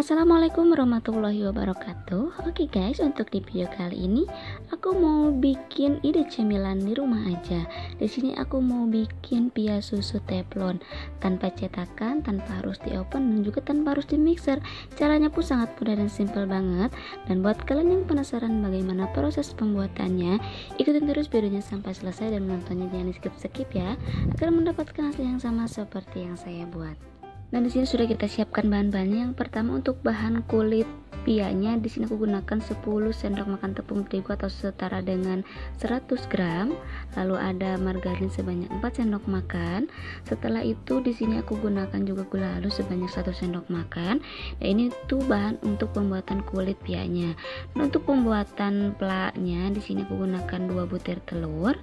Assalamualaikum warahmatullahi wabarakatuh. Oke guys, untuk di video kali ini aku mau bikin ide cemilan di rumah aja. Di sini aku mau bikin pia susu teflon tanpa cetakan, tanpa harus di oven dan juga tanpa harus di mixer. Caranya pun sangat mudah dan simple banget. Dan buat kalian yang penasaran bagaimana proses pembuatannya, ikutin terus videonya sampai selesai dan menontonnya jangan di skip ya, agar mendapatkan hasil yang sama seperti yang saya buat. Dan di sini sudah kita siapkan bahan-bahannya. Yang pertama untuk bahan kulit pianya, di sini aku gunakan 10 sendok makan tepung terigu atau setara dengan 100 gram. Lalu ada margarin sebanyak 4 sendok makan. Setelah itu di sini aku gunakan juga gula halus sebanyak 1 sendok makan. Dan ini tuh bahan untuk pembuatan kulit pianya. Dan untuk pembuatan plaknya, di sini aku gunakan 2 butir telur.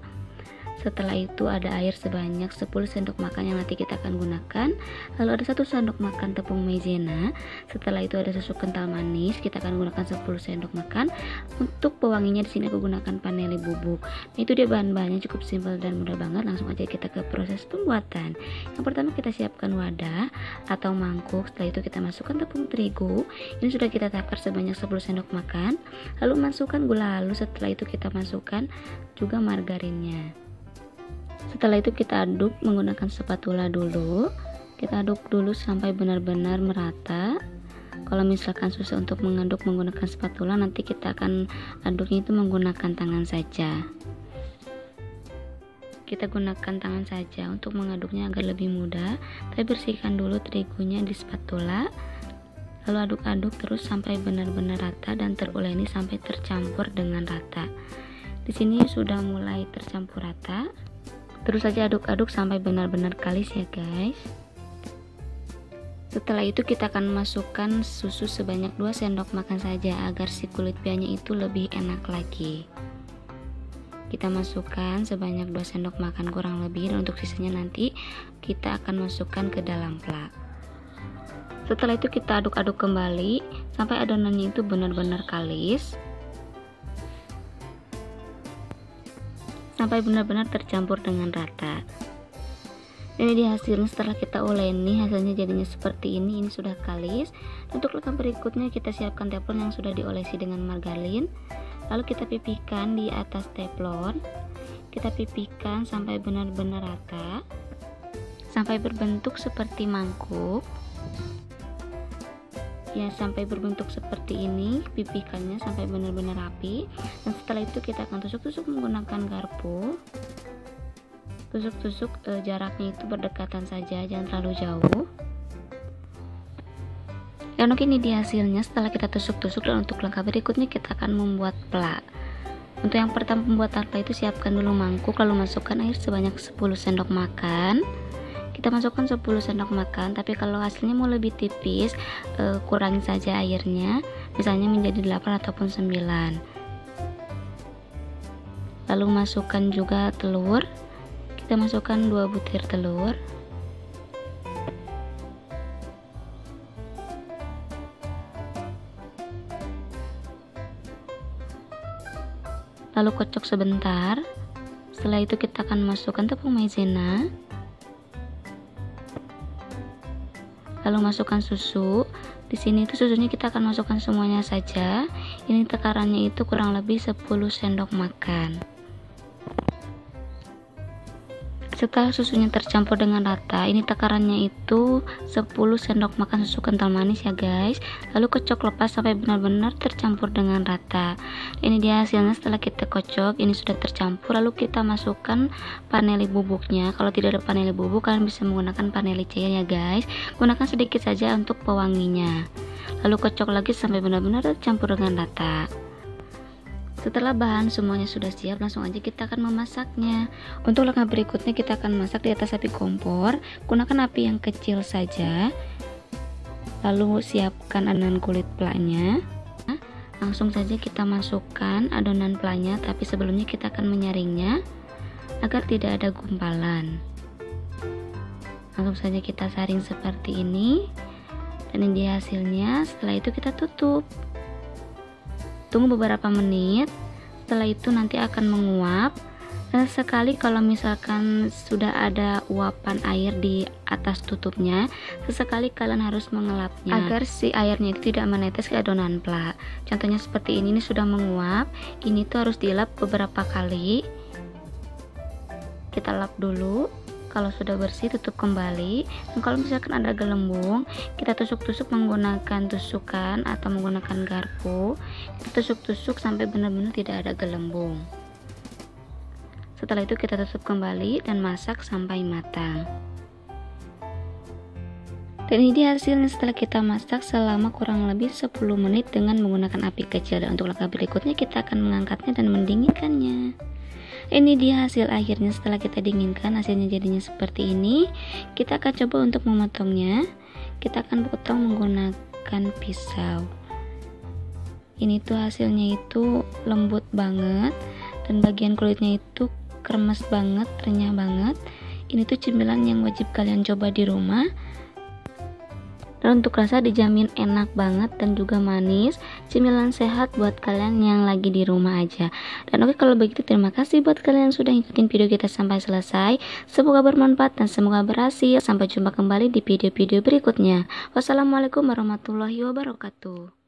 Setelah itu ada air sebanyak 10 sendok makan yang nanti kita akan gunakan. Lalu ada 1 sendok makan tepung maizena. Setelah itu ada susu kental manis, kita akan gunakan 10 sendok makan. Untuk pewanginya di sini aku gunakan vanili bubuk. Nah, itu dia bahan-bahannya, cukup simpel dan mudah banget. Langsung aja kita ke proses pembuatan. Yang pertama kita siapkan wadah atau mangkuk. Setelah itu kita masukkan tepung terigu. Ini sudah kita takar sebanyak 10 sendok makan. Lalu masukkan gula halus. Setelah itu kita masukkan juga margarinnya. Setelah itu kita aduk menggunakan spatula dulu. Kita aduk dulu sampai benar-benar merata. Kalau misalkan susah untuk mengaduk menggunakan spatula, nanti kita akan aduknya itu menggunakan tangan saja. Kita gunakan tangan saja untuk mengaduknya agar lebih mudah. Tapi bersihkan dulu terigunya di spatula. Lalu aduk-aduk terus sampai benar-benar rata dan teruleni sampai tercampur dengan rata. Di sini sudah mulai tercampur rata. Terus saja aduk-aduk sampai benar-benar kalis ya guys. Setelah itu kita akan masukkan susu sebanyak 2 sendok makan saja agar si kulit pianya itu lebih enak lagi. Kita masukkan sebanyak 2 sendok makan kurang lebih, dan untuk sisanya nanti kita akan masukkan ke dalam plak. Setelah itu kita aduk-aduk kembali sampai adonannya itu benar-benar kalis. Sampai benar-benar tercampur dengan rata. Ini di hasilnya setelah kita uleni, hasilnya jadinya seperti ini. Ini sudah kalis. Untuk langkah berikutnya kita siapkan teflon yang sudah diolesi dengan margarin. Lalu kita pipihkan di atas teflon. Kita pipihkan sampai benar-benar rata, sampai berbentuk seperti mangkuk. Ya, sampai berbentuk seperti ini, pipihkannya sampai benar-benar rapi. Dan setelah itu kita akan tusuk-tusuk menggunakan garpu. Tusuk-tusuk jaraknya itu berdekatan saja, jangan terlalu jauh. Dan oke, ini dia hasilnya setelah kita tusuk-tusuk. Dan untuk langkah berikutnya kita akan membuat plak. Untuk yang pertama pembuatan plak itu, siapkan dulu mangkuk, lalu masukkan air sebanyak 10 sendok makan. Kita masukkan 10 sendok makan, tapi kalau hasilnya mau lebih tipis, kurangin saja airnya, misalnya menjadi 8 ataupun 9. Lalu masukkan juga telur. Kita masukkan 2 butir telur. Lalu kocok sebentar. Setelah itu kita akan masukkan tepung maizena. Lalu masukkan susu. Di sini itu susunya kita akan masukkan semuanya saja. Ini takarannya itu kurang lebih 10 sendok makan. Setelah susunya tercampur dengan rata, ini takarannya itu 10 sendok makan susu kental manis ya guys. Lalu kocok lepas sampai benar-benar tercampur dengan rata. Ini dia hasilnya setelah kita kocok, ini sudah tercampur. Lalu kita masukkan vanili bubuknya. Kalau tidak ada vanili bubuk, kalian bisa menggunakan vanili cair ya guys. Gunakan sedikit saja untuk pewanginya. Lalu kocok lagi sampai benar-benar tercampur dengan rata. Setelah bahan semuanya sudah siap, langsung aja kita akan memasaknya. Untuk langkah berikutnya kita akan masak di atas api kompor. Gunakan api yang kecil saja. Lalu siapkan adonan kulit plaknya. Langsung saja kita masukkan adonan plaknya, tapi sebelumnya kita akan menyaringnya agar tidak ada gumpalan. Langsung saja kita saring seperti ini. Dan ini hasilnya. Setelah itu kita tutup. Tunggu beberapa menit. Setelah itu nanti akan menguap. Sekali kalau misalkan sudah ada uapan air di atas tutupnya, sesekali kalian harus mengelapnya agar si airnya itu tidak menetes ke adonan plak. Contohnya seperti ini sudah menguap, ini tuh harus dilap beberapa kali. Kita lap dulu. Kalau sudah bersih tutup kembali. Dan kalau misalkan ada gelembung, kita tusuk-tusuk menggunakan tusukan atau menggunakan garpu. Kita tusuk-tusuk sampai benar-benar tidak ada gelembung. Setelah itu kita tutup kembali dan masak sampai matang. Dan ini hasilnya setelah kita masak selama kurang lebih 10 menit dengan menggunakan api kecil. Dan untuk langkah berikutnya kita akan mengangkatnya dan mendinginkannya. Ini dia hasil akhirnya setelah kita dinginkan, hasilnya jadinya seperti ini. Kita akan coba untuk memotongnya. Kita akan potong menggunakan pisau. Ini tuh hasilnya itu lembut banget dan bagian kulitnya itu kremes banget, renyah banget. Ini tuh cemilan yang wajib kalian coba di rumah. Dan untuk rasa dijamin enak banget dan juga manis. Cemilan sehat buat kalian yang lagi di rumah aja. Dan oke, kalau begitu terima kasih buat kalian yang sudah ngikutin video kita sampai selesai. Semoga bermanfaat dan semoga berhasil. Sampai jumpa kembali di video-video berikutnya. Wassalamualaikum warahmatullahi wabarakatuh.